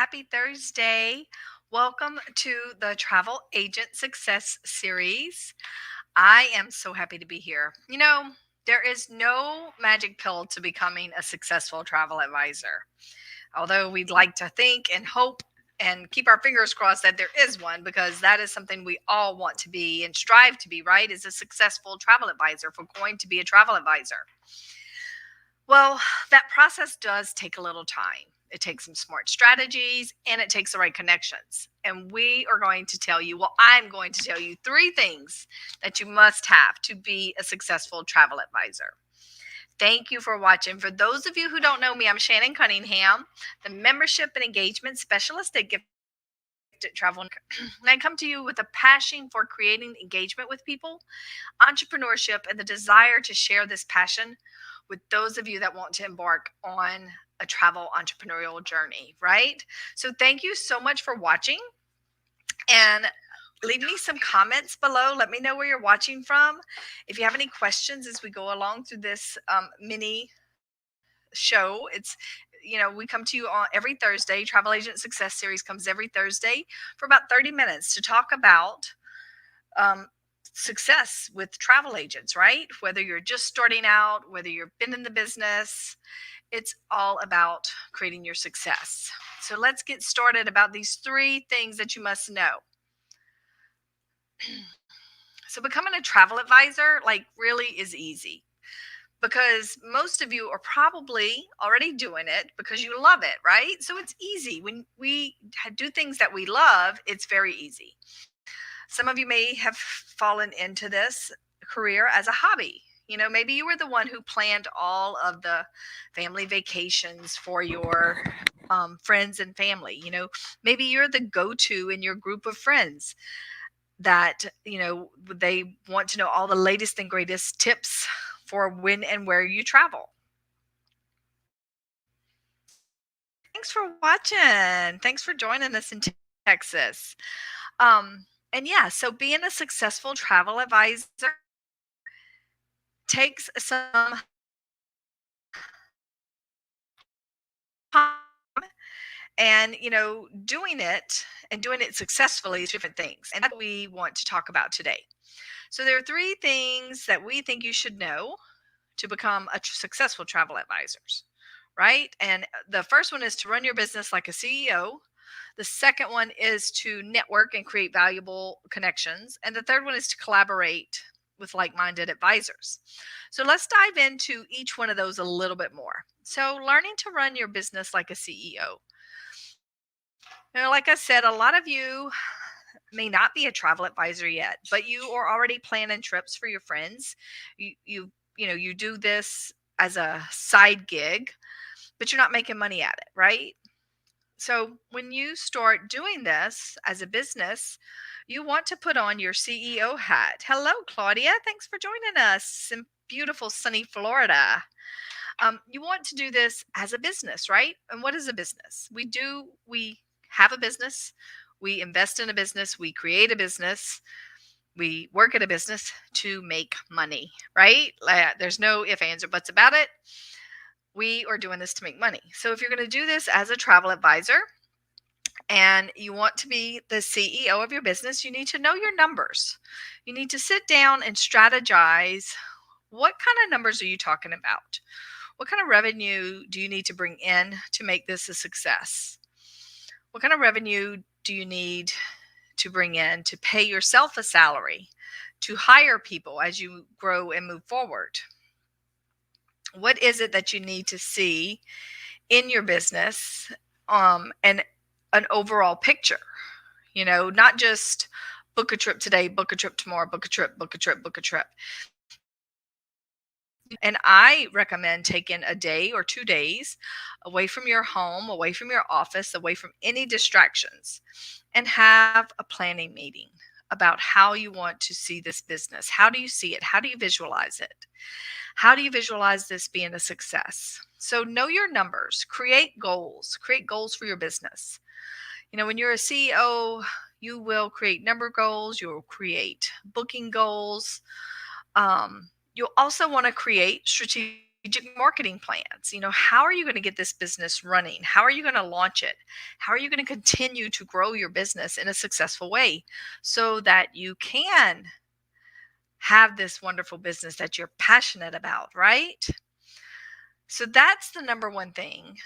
Happy Thursday. Welcome to the Travel Agent Success Series. I am so happy to be here. There is no magic pill to becoming a successful travel advisor. Although we'd like to think and hope and keep our fingers crossed that there is one, because that is something we all want to be and strive to be, right? Is a successful travel advisor, if we're going to be a travel advisor. Well, that process does take a little time. It takes some smart strategies and it takes the right connections. And we are going to tell you, well, I'm going to tell you three things that you must have to be a successful travel advisor. Thank you for watching. For those of you who don't know me, I'm Shannon Cunningham, the membership and engagement specialist at Gifted Travel. And I come to you with a passion for creating engagement with people, entrepreneurship, and the desire to share this passion with those of you that want to embark on a travel entrepreneurial journey, right? So thank you so much for watching, and leave me some comments below. Let me know where you're watching from. If you have any questions as we go along through this mini show, we come to you on every Thursday. Travel Agent Success Series comes every Thursday for about 30 minutes to talk about um, success with travel agents, right? Whether you're just starting out, whether you've been in the business, it's all about creating your success. So let's get started about these three things that you must know. So becoming a travel advisor, really is easy, because most of you are probably already doing it because you love it, right? So it's easy. When we do things that we love, it's very easy. Some of you may have fallen into this career as a hobby. Maybe you were the one who planned all of the family vacations for your friends and family. Maybe you're the go to in your group of friends that, they want to know all the latest and greatest tips for when and where you travel. Thanks for watching. Thanks for joining us in Texas. And yeah, so being a successful travel advisor takes some time, and doing it successfully is different things, and that's what we want to talk about today. So there are three things that we think you should know to become a successful travel advisors, right? And the first one is to run your business like a CEO. The second one is to network and create valuable connections. And the third one is to collaborate with like minded advisors. So let's dive into each one of those a little bit more. So, learning to run your business like a CEO. Like I said, a lot of you may not be a travel advisor yet, but you are already planning trips for your friends. You do this as a side gig, but you're not making money at it, right? So when you start doing this as a business, you want to put on your CEO hat. Hello, Claudia. Thanks for joining us in beautiful sunny Florida. You want to do this as a business, right? And what is a business? We have a business, we invest in a business, we create a business, we work at a business to make money, right? There's no ifs, ands, or buts about it. We are doing this to make money. So if you're going to do this as a travel advisor and you want to be the CEO of your business, you need to know your numbers. You need to sit down and strategize. What kind of numbers are you talking about? What kind of revenue do you need to bring in to make this a success? What kind of revenue do you need to bring in to pay yourself a salary, to hire people as you grow and move forward? What is it that you need to see in your business, and an overall picture? Not just book a trip today, book a trip tomorrow, book a trip, book a trip, book a trip. And I recommend taking a day or 2 days away from your home, away from your office, away from any distractions, and have a planning meeting about how you want to see this business. How do you see it? How do you visualize it? How do you visualize this being a success? So know your numbers, create goals for your business. When you're a CEO, you will create number goals, you'll create booking goals. You'll also want to create strategic strategic marketing plans. How are you going to get this business running? How are you going to launch it? How are you going to continue to grow your business in a successful way so that you can have this wonderful business that you're passionate about, right? So that's the number one thing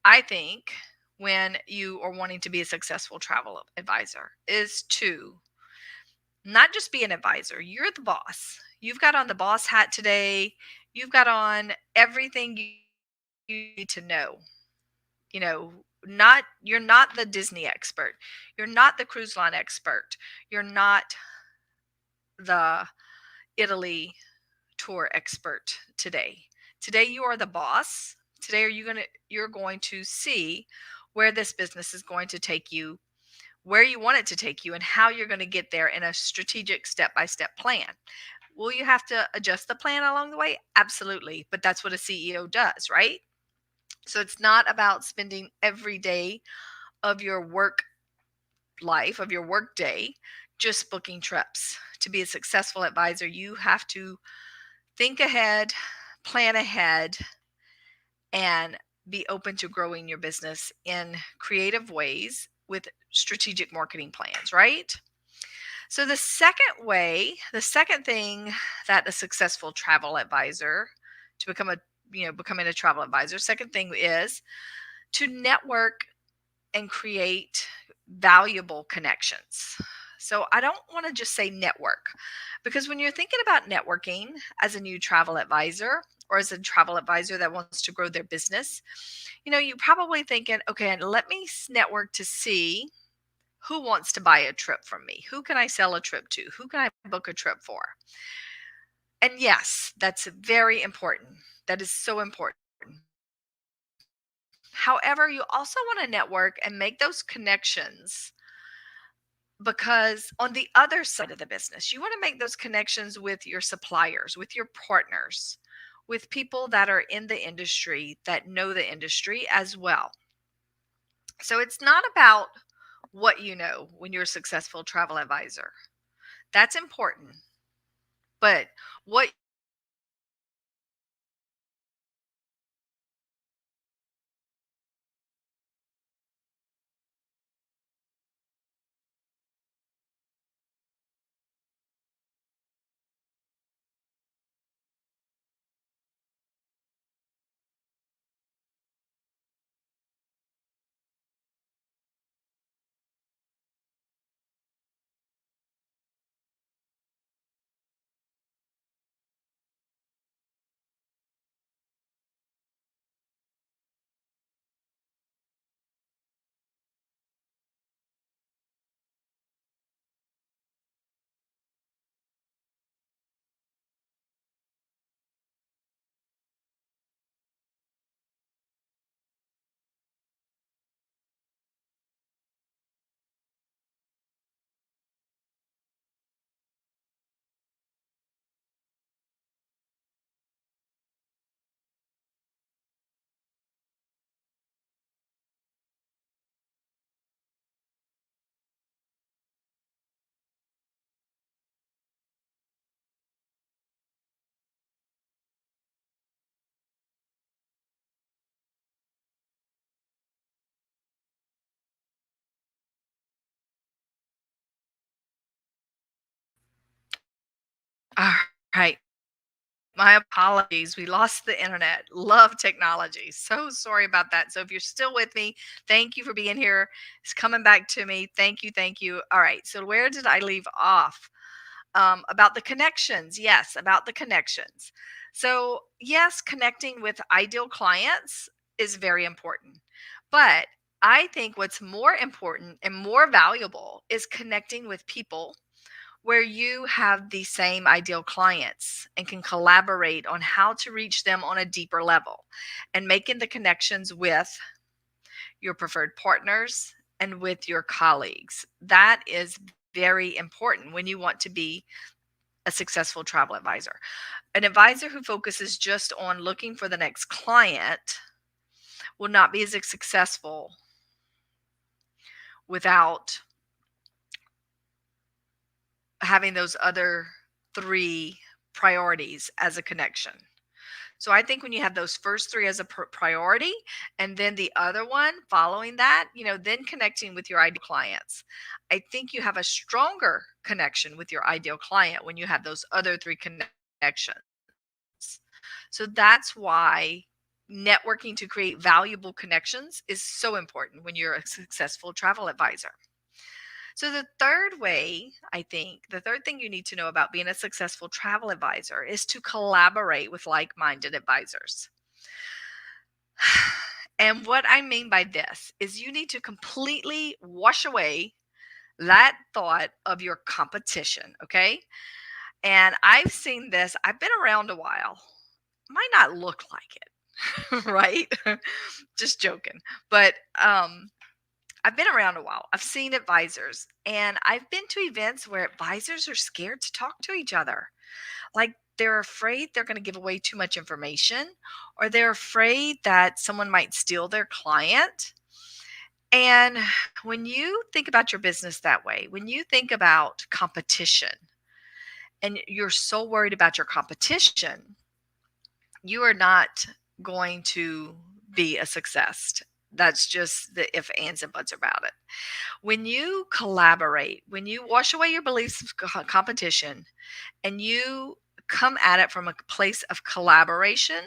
I think when you are wanting to be a successful travel advisor is to not just be an advisor. You're the boss. You've got on the boss hat today. You've got on everything you need to know. You know, not you're not the Disney expert. You're not the cruise line expert. You're not the Italy tour expert today. Today you are the boss. Today you're going to see where this business is going to take you, where you want it to take you, and how you're going to get there in a strategic step-by-step plan. Will you have to adjust the plan along the way? Absolutely, but that's what a CEO does, right? So it's not about spending every day of your work life, of your work day, just booking trips. To be a successful advisor, you have to think ahead, plan ahead, and be open to growing your business in creative ways with strategic marketing plans, right? So the second thing that a successful travel advisor to becoming a travel advisor, second thing is to network and create valuable connections. So I don't want to just say network because when you're thinking about networking as a new travel advisor or as a travel advisor that wants to grow their business, you're probably thinking, okay, and let me network to see who wants to buy a trip from me? Who can I sell a trip to? Who can I book a trip for? And yes, that's very important. That is so important. However, you also want to network and make those connections because on the other side of the business, you want to make those connections with your suppliers, with your partners, with people that are in the industry that know the industry as well. So it's not about what you know when you're a successful travel advisor. That's important. But what all right. My apologies. We lost the internet. Love technology. So sorry about that. So if you're still with me, thank you for being here. It's coming back to me. Thank you. Thank you. All right. So where did I leave off? About the connections. Yes, about the connections. So, yes, connecting with ideal clients is very important. But I think what's more important and more valuable is connecting with people where you have the same ideal clients and can collaborate on how to reach them on a deeper level and making the connections with your preferred partners and with your colleagues. That is very important when you want to be a successful travel advisor. An advisor who focuses just on looking for the next client will not be as successful without having those other three priorities as a connection. So I think when you have those first 3 as a priority, and then the other one following that, then connecting with your ideal clients. I think you have a stronger connection with your ideal client when you have those other 3 connections. So that's why networking to create valuable connections is so important when you're a successful travel advisor. So, the third thing you need to know about being a successful travel advisor is to collaborate with like minded advisors. And what I mean by this is you need to completely wash away that thought of your competition. Okay. And I've seen this, I've been around a while, might not look like it, right? Just joking. But I've been around a while. I've seen advisors and I've been to events where advisors are scared to talk to each other. Like they're afraid they're going to give away too much information, or they're afraid that someone might steal their client. And when you think about your business that way, when you think about competition and you're so worried about your competition, you are not going to be a success. That's just the if, ands, and buts about it. When you collaborate, when you wash away your beliefs of competition and you come at it from a place of collaboration,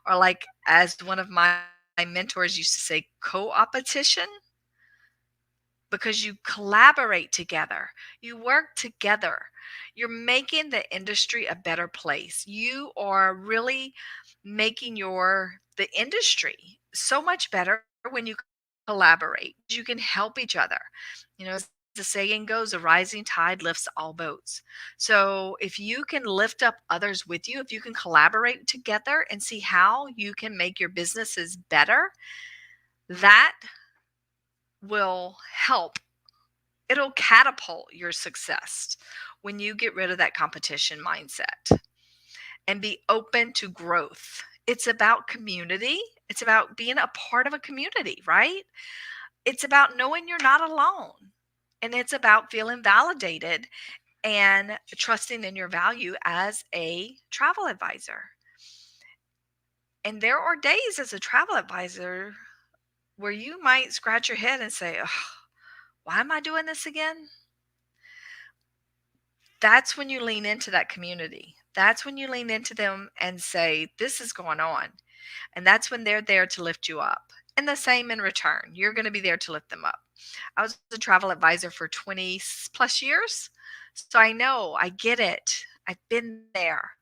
or like as one of my mentors used to say, co-opetition, because you collaborate together, you work together, you're making the industry a better place. You are really making the industry so much better when you collaborate. You can help each other. As the saying goes, a rising tide lifts all boats. So if you can lift up others with you, if you can collaborate together and see how you can make your businesses better, that will help. It'll catapult your success when you get rid of that competition mindset and be open to growth. It's about community. It's about being a part of a community, right? It's about knowing you're not alone. And it's about feeling validated and trusting in your value as a travel advisor. And there are days as a travel advisor where you might scratch your head and say, "Ugh, why am I doing this again?" That's when you lean into that community. That's when you lean into them and say, "This is going on." And that's when they're there to lift you up. And the same in return. You're going to be there to lift them up. I was a travel advisor for 20 plus years. So I know, I get it. I've been there.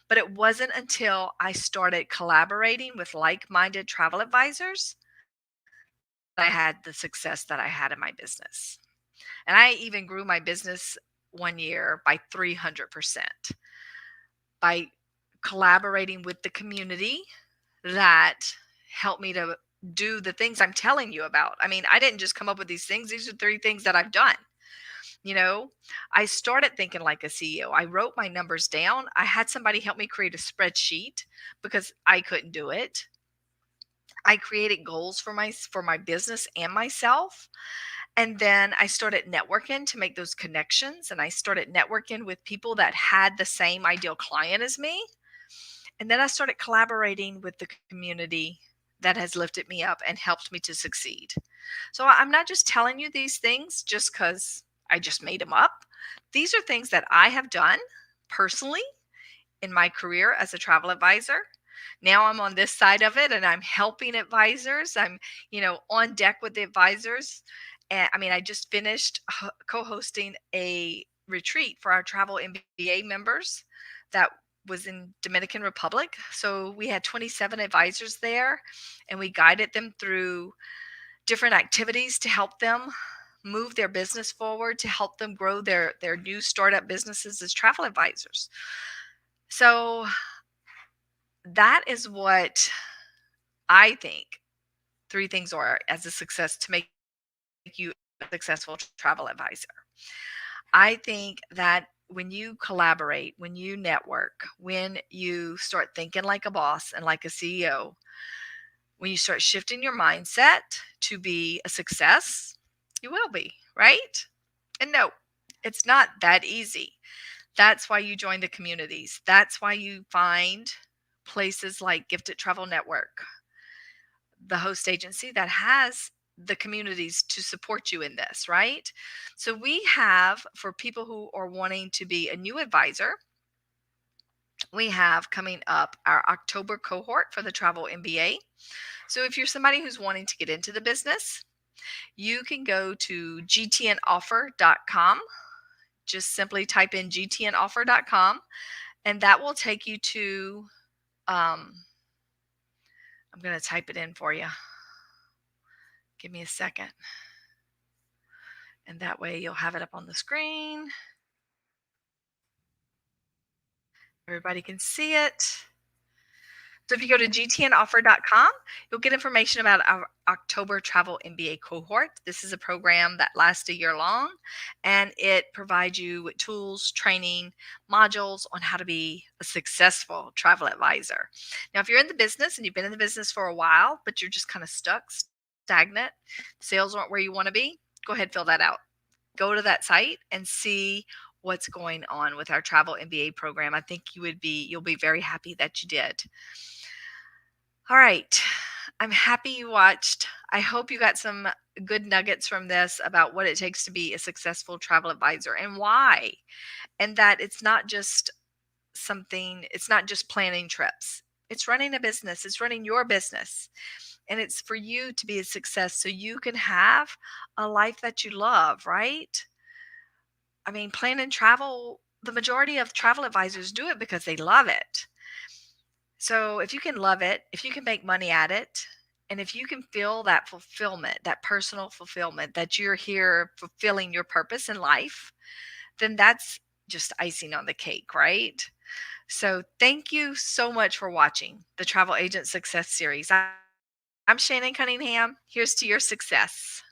But it wasn't until I started collaborating with like minded travel advisors that I had the success that I had in my business. And I even grew my business one year by 300% by collaborating with the community that helped me to do the things I'm telling you about. I mean, I didn't just come up with these things. These are 3 things that I've done. You know, I started thinking like a CEO. I wrote my numbers down. I had somebody help me create a spreadsheet because I couldn't do it. I created goals for my business and myself. And then I started networking to make those connections, and I started networking with people that had the same ideal client as me. And then I started collaborating with the community that has lifted me up and helped me to succeed. So I'm not just telling you these things just because I just made them up. These are things that I have done personally in my career as a travel advisor. Now I'm on this side of it and I'm helping advisors. I'm, on deck with the advisors. And I mean, I just finished co-hosting a retreat for our travel MBA members that was in Dominican Republic. So we had 27 advisors there and we guided them through different activities to help them move their business forward, to help them grow their new startup businesses as travel advisors. So that is what I think 3 things are as a success to make you a successful travel advisor. I think that when you collaborate, when you network, when you start thinking like a boss and like a CEO, when you start shifting your mindset to be a success, you will be, right? And no, it's not that easy. That's why you join the communities. That's why you find places like Gifted Travel Network, the host agency that has the communities to support you in this, right? So we have, for people who are wanting to be a new advisor, we have coming up our October cohort for the Travel MBA. So if you're somebody who's wanting to get into the business, you can go to gtnoffer.com. Just simply type in gtnoffer.com, and that will take you to, I'm going to type it in for you. Give me a second. And that way you'll have it up on the screen. Everybody can see it. So if you go to gtnoffer.com, you'll get information about our October Travel MBA cohort. This is a program that lasts a year long, and it provides you with tools, training, modules on how to be a successful travel advisor. Now, if you're in the business and you've been in the business for a while, but you're just kind of stuck, stagnant, sales aren't where you want to be, go ahead, fill that out. Go to that site and see what's going on with our Travel MBA program. I think you'll be very happy that you did. All right. I'm happy you watched. I hope you got some good nuggets from this about what it takes to be a successful travel advisor and why. And that it's not just planning trips. It's running a business, it's running your business. And it's for you to be a success so you can have a life that you love, right? I mean, planning travel, the majority of travel advisors do it because they love it. So if you can love it, if you can make money at it, and if you can feel that fulfillment, that personal fulfillment that you're here fulfilling your purpose in life, then that's just icing on the cake, right? So thank you so much for watching the Travel Agent Success Series. I'm Shannon Cunningham. Here's to your success.